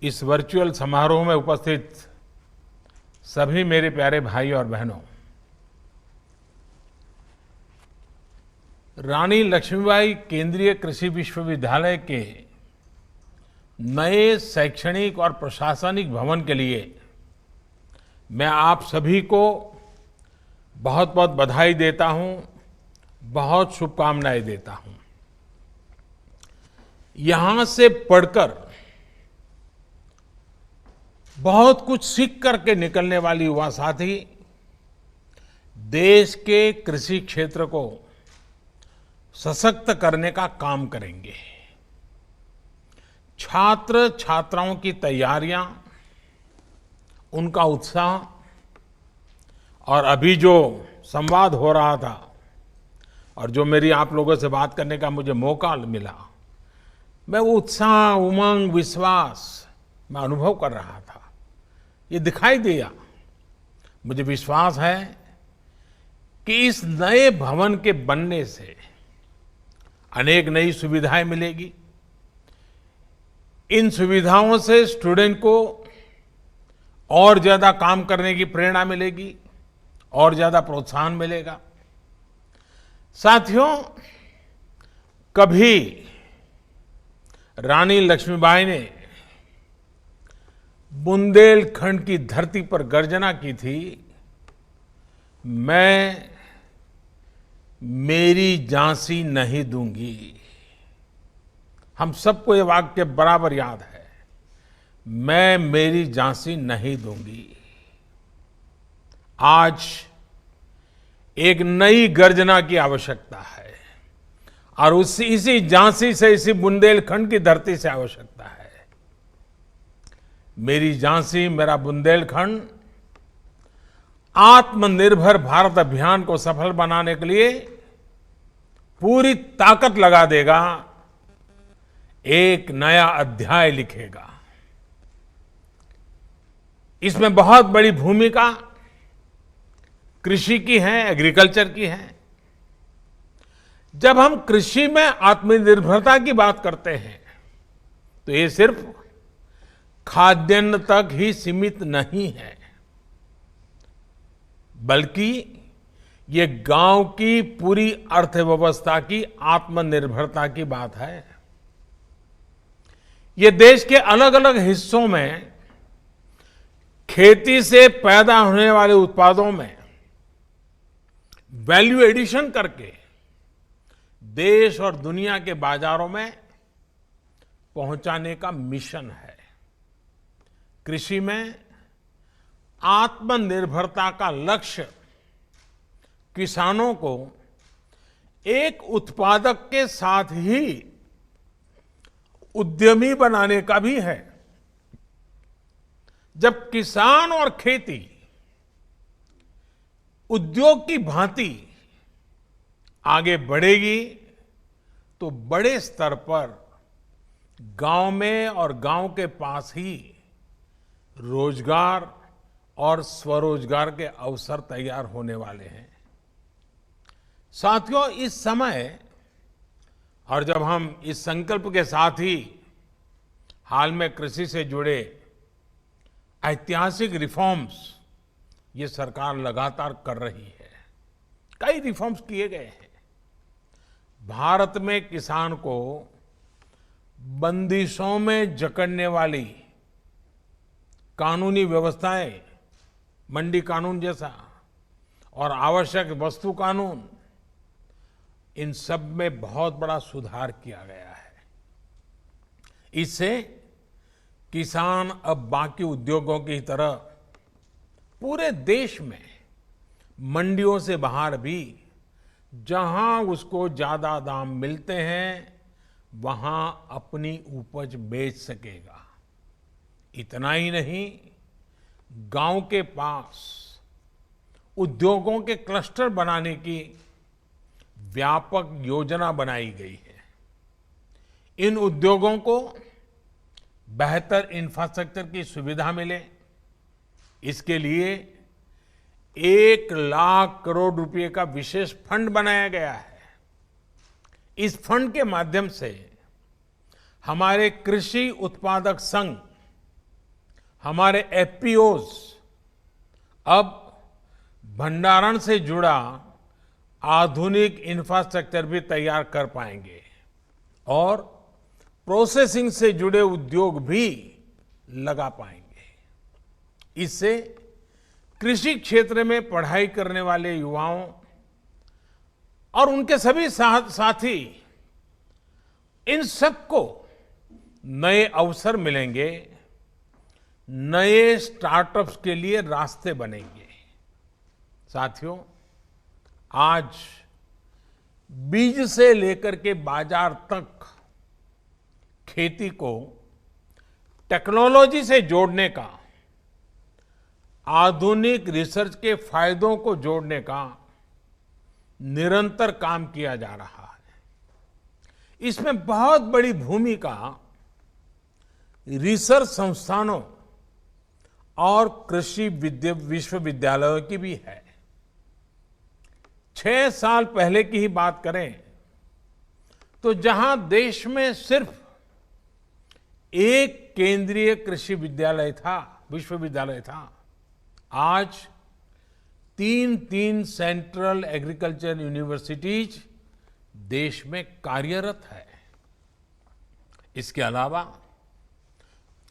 इस वर्चुअल समारोह में उपस्थित सभी मेरे प्यारे भाई और बहनों, रानी लक्ष्मीबाई केंद्रीय कृषि विश्वविद्यालय के नए शैक्षणिक और प्रशासनिक भवन के लिए मैं आप सभी को बहुत बहुत बधाई देता हूं, बहुत शुभकामनाएं देता हूं। यहां से पढ़कर बहुत कुछ सीख करके निकलने वाली युवा साथी देश के कृषि क्षेत्र को सशक्त करने का काम करेंगे। छात्र छात्राओं की तैयारियां, उनका उत्साह और अभी जो संवाद हो रहा था और जो मेरी आप लोगों से बात करने का मुझे मौका मिला, मैं वो उत्साह, उमंग, विश्वास मैं अनुभव कर रहा था। ये दिखाई दिया। मुझे विश्वास है कि इस नए भवन के बनने से अनेक नई सुविधाएं मिलेगी। इन सुविधाओं से स्टूडेंट को और ज्यादा काम करने की प्रेरणा मिलेगी, और ज्यादा प्रोत्साहन मिलेगा। साथियों, कभी रानी लक्ष्मीबाई ने बुंदेलखंड की धरती पर गर्जना की थी, मैं मेरी झांसी नहीं दूंगी। हम सबको ये वाक्य बराबर याद है, मैं मेरी झांसी नहीं दूंगी। आज एक नई गर्जना की आवश्यकता है और इसी झांसी से, इसी बुंदेलखंड की धरती से आवश्यकता है। मेरी झांसी, मेरा बुंदेलखंड आत्मनिर्भर भारत अभियान को सफल बनाने के लिए पूरी ताकत लगा देगा, एक नया अध्याय लिखेगा। इसमें बहुत बड़ी भूमिका कृषि की है, एग्रीकल्चर की है। जब हम कृषि में आत्मनिर्भरता की बात करते हैं तो ये सिर्फ खाद्यान्न तक ही सीमित नहीं है, बल्कि ये गांव की पूरी अर्थव्यवस्था की आत्मनिर्भरता की बात है। ये देश के अलग अलग हिस्सों में खेती से पैदा होने वाले उत्पादों में वैल्यू एडिशन करके देश और दुनिया के बाजारों में पहुंचाने का मिशन है। कृषि में आत्मनिर्भरता का लक्ष्य किसानों को एक उत्पादक के साथ ही उद्यमी बनाने का भी है। जब किसान और खेती उद्योग की भांति आगे बढ़ेगी तो बड़े स्तर पर गांव में और गांव के पास ही रोजगार और स्वरोजगार के अवसर तैयार होने वाले हैं। साथियों, इस समय और जब हम इस संकल्प के साथ ही हाल में कृषि से जुड़े ऐतिहासिक रिफॉर्म्स ये सरकार लगातार कर रही है। कई रिफॉर्म्स किए गए हैं। भारत में किसान को बंदिशों में जकड़ने वाली कानूनी व्यवस्थाएं, मंडी कानून जैसा और आवश्यक वस्तु कानून, इन सब में बहुत बड़ा सुधार किया गया है। इससे किसान अब बाकी उद्योगों की तरह पूरे देश में मंडियों से बाहर भी जहां उसको ज्यादा दाम मिलते हैं वहां अपनी उपज बेच सकेगा। इतना ही नहीं, गांव के पास उद्योगों के क्लस्टर बनाने की व्यापक योजना बनाई गई है। इन उद्योगों को बेहतर इंफ्रास्ट्रक्चर की सुविधा मिले, इसके लिए 1,00,000 करोड़ रुपए का विशेष फंड बनाया गया है। इस फंड के माध्यम से हमारे कृषि उत्पादक संघ हमारे एफपीओज अब भंडारण से जुड़ा आधुनिक इंफ्रास्ट्रक्चर भी तैयार कर पाएंगे और प्रोसेसिंग से जुड़े उद्योग भी लगा पाएंगे। इससे कृषि क्षेत्र में पढ़ाई करने वाले युवाओं और उनके सभी साथी इन सबको नए अवसर मिलेंगे, नए स्टार्टअप्स के लिए रास्ते बनेंगे। साथियों, आज बीज से लेकर के बाजार तक खेती को टेक्नोलॉजी से जोड़ने का, आधुनिक रिसर्च के फायदों को जोड़ने का निरंतर काम किया जा रहा है। इसमें बहुत बड़ी भूमिका रिसर्च संस्थानों और कृषि विश्वविद्यालयों की भी है। 6 साल पहले की ही बात करें तो जहां देश में सिर्फ एक केंद्रीय कृषि विश्वविद्यालय था, आज 3 सेंट्रल एग्रीकल्चर यूनिवर्सिटीज देश में कार्यरत है। इसके अलावा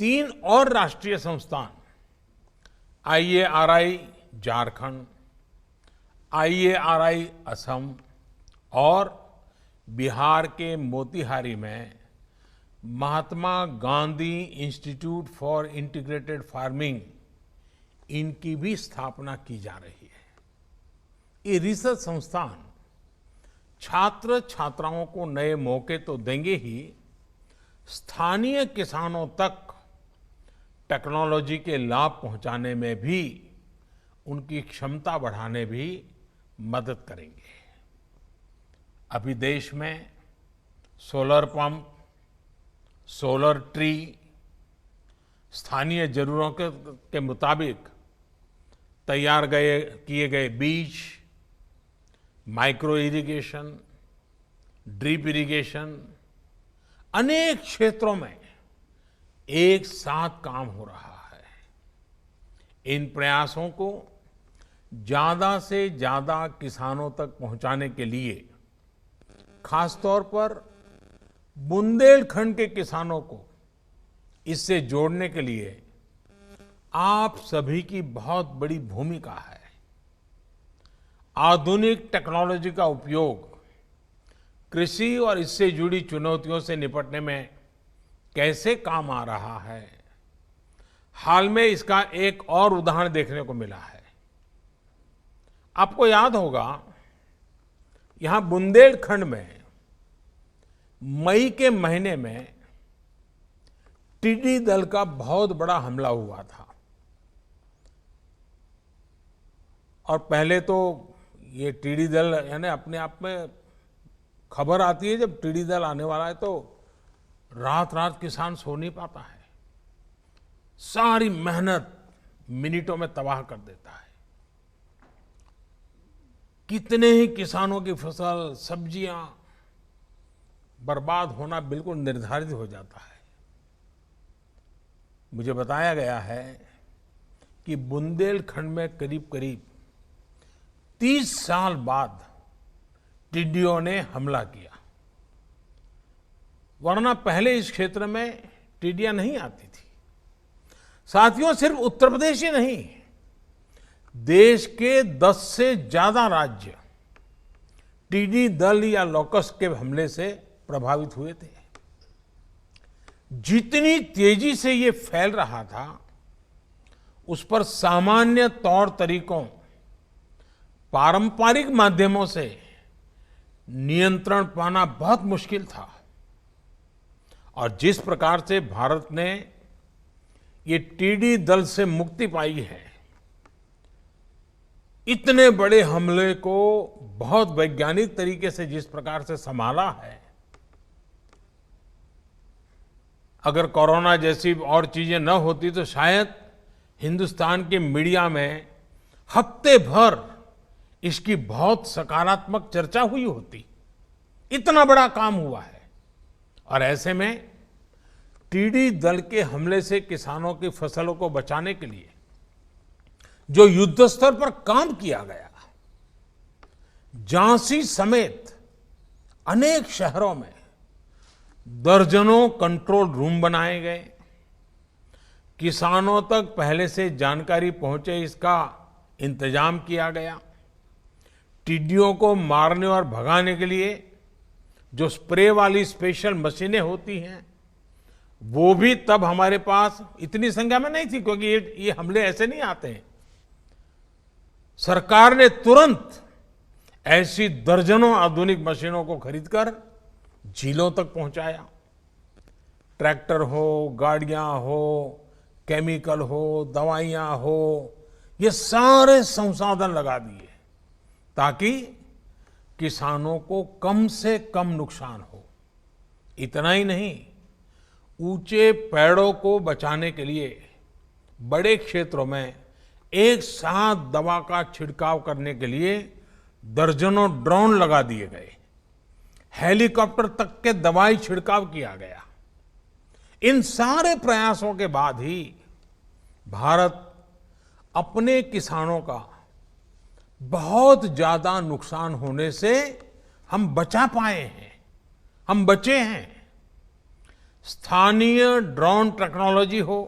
3 और राष्ट्रीय संस्थान IARI झारखंड, IARI असम और बिहार के मोतिहारी में Mahatma Gandhi institute for integrated farming, इनकी भी स्थापना की जा रही है। ये रिसर्च संस्थान छात्र छात्राओं को नए मौके तो देंगे ही, स्थानीय किसानों तक टेक्नोलॉजी के लाभ पहुंचाने में भी, उनकी क्षमता बढ़ाने भी मदद करेंगे। अभी देश में सोलर पंप, सोलर ट्री, स्थानीय जरूरतों के मुताबिक तैयार किए गए बीज, माइक्रो इरिगेशन, ड्रिप इरिगेशन, अनेक क्षेत्रों में एक साथ काम हो रहा है। इन प्रयासों को ज्यादा से ज्यादा किसानों तक पहुंचाने के लिए, खासतौर पर बुंदेलखंड के किसानों को इससे जोड़ने के लिए आप सभी की बहुत बड़ी भूमिका है। आधुनिक टेक्नोलॉजी का उपयोग कृषि और इससे जुड़ी चुनौतियों से निपटने में कैसे काम आ रहा है, हाल में इसका एक और उदाहरण देखने को मिला है। आपको याद होगा, यहां बुंदेलखंड में मई के महीने में टिड्डी दल का बहुत बड़ा हमला हुआ था। और पहले तो ये टिड्डी दल यानी अपने आप में खबर आती है जब टिड्डी दल आने वाला है तो रात रात किसान सो नहीं पाता है, सारी मेहनत मिनटों में तबाह कर देता है। कितने ही किसानों की फसल, सब्जियां बर्बाद होना बिल्कुल निर्धारित हो जाता है। मुझे बताया गया है कि बुंदेलखंड में करीब करीब 30 साल बाद टिड्डियों ने हमला किया, वरना पहले इस क्षेत्र में टिड्डियां नहीं आती थी। साथियों, सिर्फ उत्तर प्रदेश ही नहीं, देश के 10 से ज्यादा राज्य टिड्डी दल या लोकस्ट के हमले से प्रभावित हुए थे। जितनी तेजी से ये फैल रहा था, उस पर सामान्य तौर तरीकों, पारंपरिक माध्यमों से नियंत्रण पाना बहुत मुश्किल था। और जिस प्रकार से भारत ने ये टिड्डी दल से मुक्ति पाई है, इतने बड़े हमले को बहुत वैज्ञानिक तरीके से जिस प्रकार से संभाला है, अगर कोरोना जैसी और चीजें न होती तो शायद हिंदुस्तान के मीडिया में हफ्ते भर इसकी बहुत सकारात्मक चर्चा हुई होती। इतना बड़ा काम हुआ है। और ऐसे में टिड्डी दल के हमले से किसानों की फसलों को बचाने के लिए जो युद्ध स्तर पर काम किया गया, झांसी समेत अनेक शहरों में दर्जनों कंट्रोल रूम बनाए गए, किसानों तक पहले से जानकारी पहुंचे इसका इंतजाम किया गया, टिड्डियों को मारने और भगाने के लिए जो स्प्रे वाली स्पेशल मशीनें होती हैं, वो भी तब हमारे पास इतनी संख्या में नहीं थी, क्योंकि ये हमले ऐसे नहीं आते हैं। सरकार ने तुरंत ऐसी दर्जनों आधुनिक मशीनों को खरीदकर झीलों तक पहुंचाया। ट्रैक्टर हो, गाड़ियां हो, केमिकल हो, दवाइयां हो, ये सारे संसाधन लगा दिए ताकि किसानों को कम से कम नुकसान हो। इतना ही नहीं, ऊंचे पेड़ों को बचाने के लिए बड़े क्षेत्रों में एक साथ दवा का छिड़काव करने के लिए दर्जनों ड्रोन लगा दिए गए, हेलीकॉप्टर तक के दवाई छिड़काव किया गया। इन सारे प्रयासों के बाद ही भारत अपने किसानों का बहुत ज्यादा नुकसान होने से हम बचा पाए हैं, हम बचे हैं। स्थानीय ड्रोन टेक्नोलॉजी हो,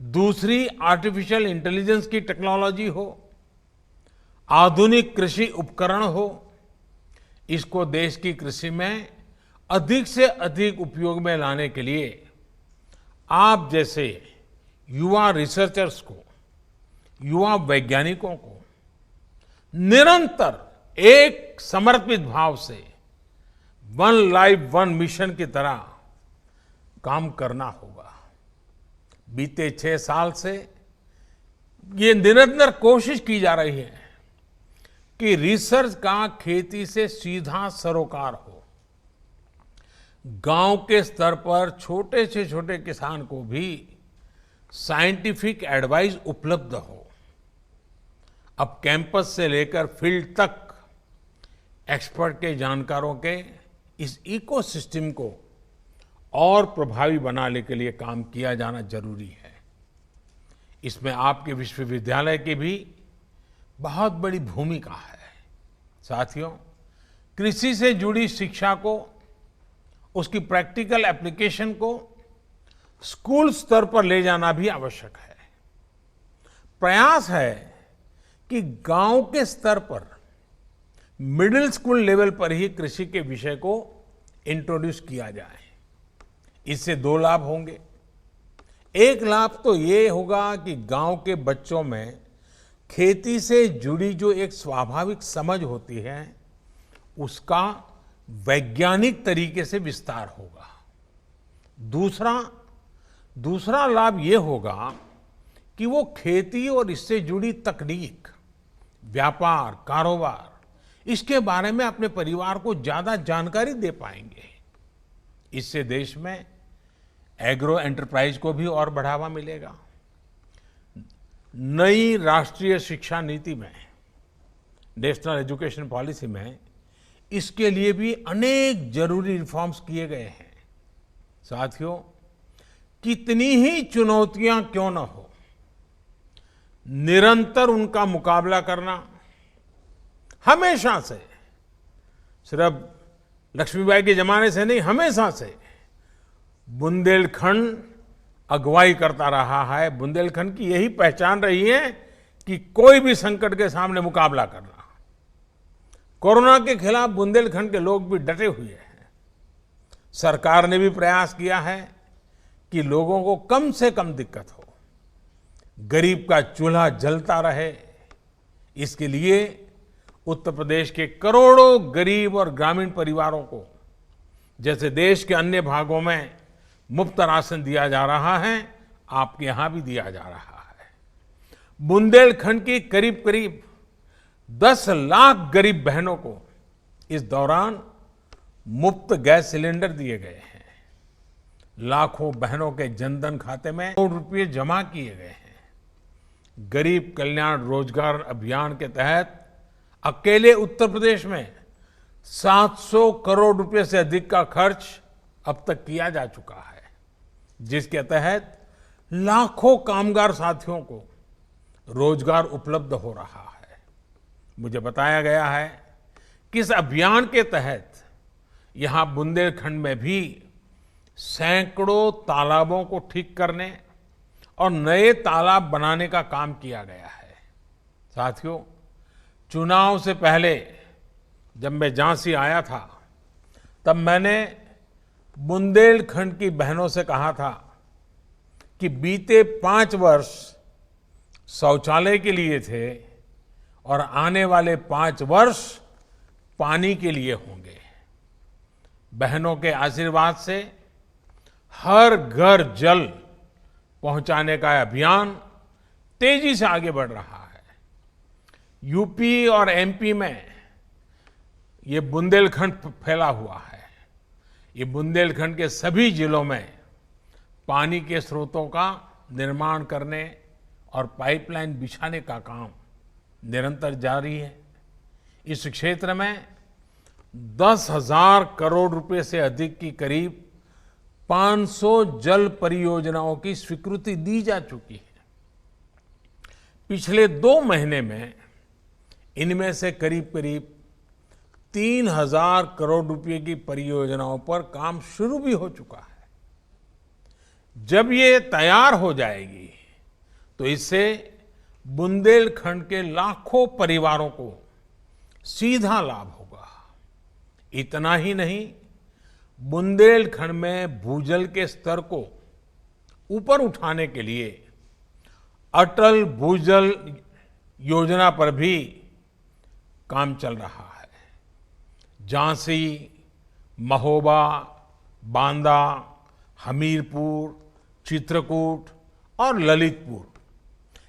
दूसरी आर्टिफिशियल इंटेलिजेंस की टेक्नोलॉजी हो, आधुनिक कृषि उपकरण हो, इसको देश की कृषि में अधिक से अधिक उपयोग में लाने के लिए आप जैसे युवा रिसर्चर्स को, युवा वैज्ञानिकों को निरंतर एक समर्पित भाव से वन लाइफ वन मिशन की तरह काम करना होगा। बीते 6 साल से ये निरंतर कोशिश की जा रही है कि रिसर्च का खेती से सीधा सरोकार हो, गांव के स्तर पर छोटे से छोटे किसान को भी साइंटिफिक एडवाइस उपलब्ध हो। अब कैंपस से लेकर फील्ड तक एक्सपर्ट के जानकारों के इस इकोसिस्टम को और प्रभावी बनाने के लिए काम किया जाना जरूरी है। इसमें आपके विश्वविद्यालय की भी बहुत बड़ी भूमिका है। साथियों, कृषि से जुड़ी शिक्षा को, उसकी प्रैक्टिकल एप्लीकेशन को स्कूल स्तर पर ले जाना भी आवश्यक है। प्रयास है कि गांव के स्तर पर मिडिल स्कूल लेवल पर ही कृषि के विषय को इंट्रोड्यूस किया जाए। इससे 2 लाभ होंगे। एक लाभ तो ये होगा कि गांव के बच्चों में खेती से जुड़ी जो एक स्वाभाविक समझ होती है, उसका वैज्ञानिक तरीके से विस्तार होगा। दूसरा लाभ ये होगा कि वो खेती और इससे जुड़ी तकनीक, व्यापार, कारोबार, इसके बारे में अपने परिवार को ज्यादा जानकारी दे पाएंगे। इससे देश में एग्रो एंटरप्राइज को भी और बढ़ावा मिलेगा। नई राष्ट्रीय शिक्षा नीति में, नेशनल एजुकेशन पॉलिसी में, इसके लिए भी अनेक जरूरी रिफॉर्म्स किए गए हैं। साथियों, कितनी ही चुनौतियां क्यों न हो, निरंतर उनका मुकाबला करना हमेशा से, सिर्फ लक्ष्मीबाई के जमाने से नहीं, हमेशा से बुंदेलखंड अगुवाई करता रहा है। बुंदेलखंड की यही पहचान रही है कि कोई भी संकट के सामने मुकाबला करना। कोरोना के खिलाफ बुंदेलखंड के लोग भी डटे हुए हैं। सरकार ने भी प्रयास किया है कि लोगों को कम से कम दिक्कत हो, गरीब का चूल्हा जलता रहे। इसके लिए उत्तर प्रदेश के करोड़ों गरीब और ग्रामीण परिवारों को, जैसे देश के अन्य भागों में मुफ्त राशन दिया जा रहा है, आपके यहां भी दिया जा रहा है। बुंदेलखंड की करीब करीब 10 लाख गरीब बहनों को इस दौरान मुफ्त गैस सिलेंडर दिए गए हैं। लाखों बहनों के जनधन खाते में करोड़ रुपए जमा किए गए हैं। गरीब कल्याण रोजगार अभियान के तहत अकेले उत्तर प्रदेश में 700 करोड़ रुपए से अधिक का खर्च अब तक किया जा चुका है, जिसके तहत लाखों कामगार साथियों को रोजगार उपलब्ध हो रहा है। मुझे बताया गया है कि इस अभियान के तहत यहां बुंदेलखंड में भी सैकड़ों तालाबों को ठीक करने और नए तालाब बनाने का काम किया गया है। साथियों, चुनाव से पहले जब मैं झांसी आया था, तब मैंने बुंदेलखंड की बहनों से कहा था कि बीते 5 वर्ष शौचालय के लिए थे और आने वाले 5 वर्ष पानी के लिए होंगे। बहनों के आशीर्वाद से हर घर जल पहुंचाने का अभियान तेजी से आगे बढ़ रहा है। यूपी और एमपी में ये बुंदेलखंड फैला हुआ है। ये बुंदेलखंड के सभी जिलों में पानी के स्रोतों का निर्माण करने और पाइपलाइन बिछाने का काम निरंतर जारी है। इस क्षेत्र में 10,000 करोड़ रुपए से अधिक की करीब 500 जल परियोजनाओं की स्वीकृति दी जा चुकी है। पिछले 2 महीने में इनमें से करीब करीब 3,000 करोड़ रुपए की परियोजनाओं पर काम शुरू भी हो चुका है। जब ये तैयार हो जाएगी तो इससे बुंदेलखंड के लाखों परिवारों को सीधा लाभ होगा। इतना ही नहीं, बुंदेलखंड में भूजल के स्तर को ऊपर उठाने के लिए अटल भूजल योजना पर भी काम चल रहा है। झांसी, महोबा, बांदा, हमीरपुर, चित्रकूट और ललितपुर,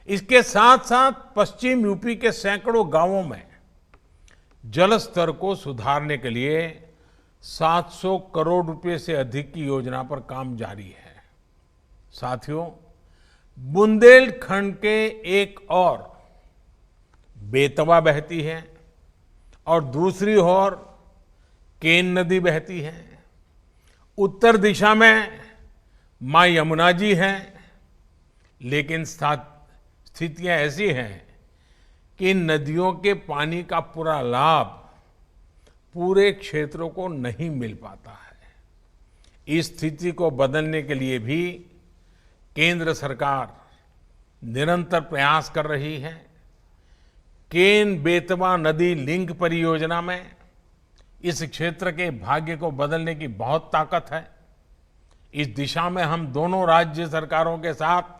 इसके साथ साथ पश्चिम यूपी के सैकड़ों गांवों में जल स्तर को सुधारने के लिए 700 करोड़ रुपए से अधिक की योजना पर काम जारी है। साथियों, बुंदेलखंड के एक और बेतवा बहती है और दूसरी ओर केन नदी बहती है। उत्तर दिशा में मां यमुना जी हैं, लेकिन स्थितियां ऐसी हैं कि इन नदियों के पानी का पूरा लाभ पूरे क्षेत्रों को नहीं मिल पाता है। इस स्थिति को बदलने के लिए भी केंद्र सरकार निरंतर प्रयास कर रही है। केन बेतवा नदी लिंक परियोजना में इस क्षेत्र के भाग्य को बदलने की बहुत ताकत है। इस दिशा में हम दोनों राज्य सरकारों के साथ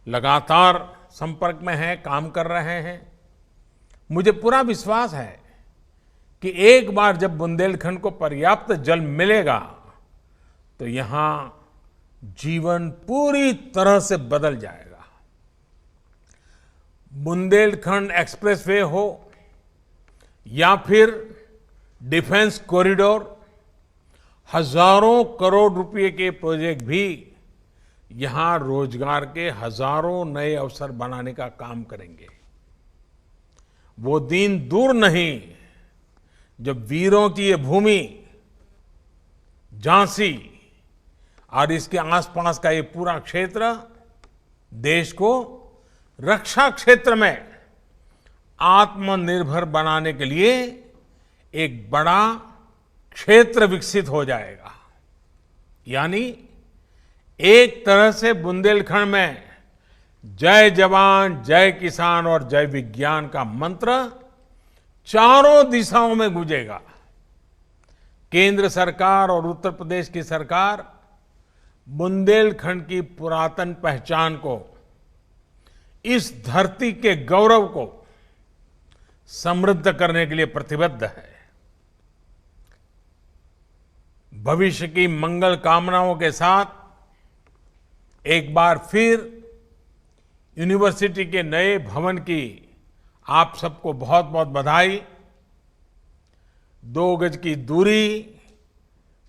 लगातार संपर्क में हैं, काम कर रहे हैं। मुझे पूरा विश्वास है कि एक बार जब बुंदेलखंड को पर्याप्त जल मिलेगा तो यहां जीवन पूरी तरह से बदल जाएगा। बुंदेलखंड एक्सप्रेसवे हो या फिर डिफेंस कॉरिडोर, हजारों करोड़ रुपए के प्रोजेक्ट भी यहां रोजगार के हजारों नए अवसर बनाने का काम करेंगे। वो दिन दूर नहीं जब वीरों की ये भूमि झांसी और इसके आसपास का ये पूरा क्षेत्र देश को रक्षा क्षेत्र में आत्मनिर्भर बनाने के लिए एक बड़ा क्षेत्र विकसित हो जाएगा। यानी एक तरह से बुंदेलखंड में जय जवान, जय किसान और जय विज्ञान का मंत्र चारों दिशाओं में गूंजेगा। केंद्र सरकार और उत्तर प्रदेश की सरकार बुंदेलखंड की पुरातन पहचान को, इस धरती के गौरव को समृद्ध करने के लिए प्रतिबद्ध है। भविष्य की मंगल कामनाओं के साथ एक बार फिर यूनिवर्सिटी के नए भवन की आप सबको बहुत बहुत बधाई। 2 गज की दूरी,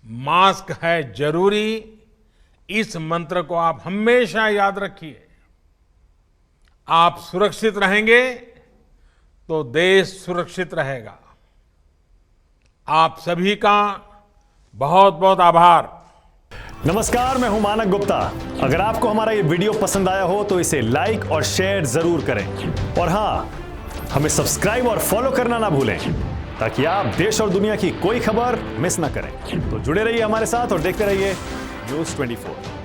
मास्क है जरूरी, इस मंत्र को आप हमेशा याद रखिए। आप सुरक्षित रहेंगे तो देश सुरक्षित रहेगा। आप सभी का बहुत बहुत आभार। नमस्कार, मैं हूं मानक गुप्ता। अगर आपको हमारा ये वीडियो पसंद आया हो तो इसे लाइक और शेयर जरूर करें और हां, हमें सब्सक्राइब और फॉलो करना ना भूलें ताकि आप देश और दुनिया की कोई खबर मिस ना करें। तो जुड़े रहिए हमारे साथ और देखते रहिए News 24।